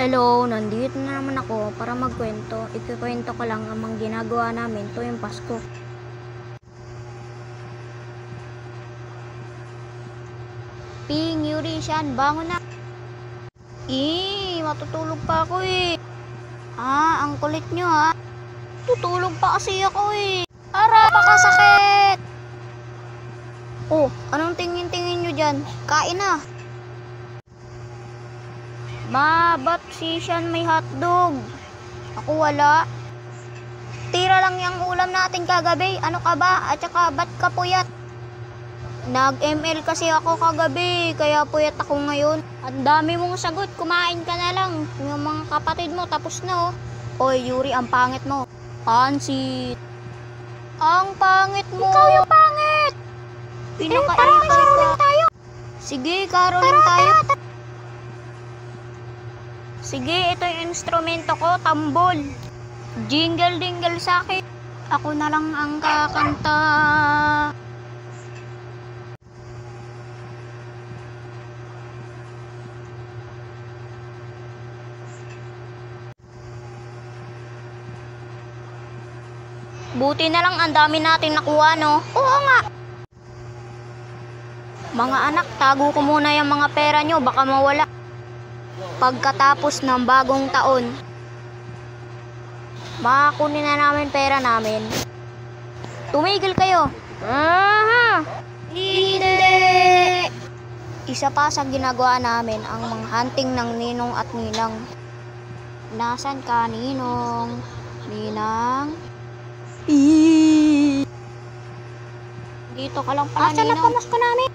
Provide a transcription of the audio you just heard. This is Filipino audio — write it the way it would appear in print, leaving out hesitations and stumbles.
Hello, nandito na naman ako para magkwento. Ikikwento ko lang ang mga ginagawa namin tuwing Pasko. Ping, Yuri, Shan, bangon na. Matutulog pa ako eh. Ang kulit nyo ha. Tutulog pa kasi ako eh. Pakasakit. Anong tingin-tingin nyo dyan? Kain na. Ba't si Shan may hotdog? Ako wala. Tira lang yung ulam natin kagabi. Ano ka ba? At saka ba't ka puyat? Nag-ML kasi ako kagabi, kaya puyat ako ngayon. Ang dami mong sagot, kumain ka na lang. Yung mga kapatid mo, tapos na oh. Oy, Yuri, ang pangit mo. Pansit. Ang pangit mo. Ikaw yung pangit. Pinakaipay ka. Tayo. Sige, caroling tayo. Sige, ito yung instrumento ko, tambol. Jingle-dingle sa akin. Ako na lang ang kakanta. Buti na lang ang dami natin nakuha, no? Oo nga. Mga anak, tago ko muna yung mga pera nyo, baka mawala. Pagkatapos ng bagong taon, makakunin na namin pera namin. Tumigil kayo. Hindi! Isa pa sa ginagawa namin ang mga hunting ng ninong at ninang. Nasaan ka, ninong? Ninang? Dito ka lang pala, ninang. Asan na pamasko namin?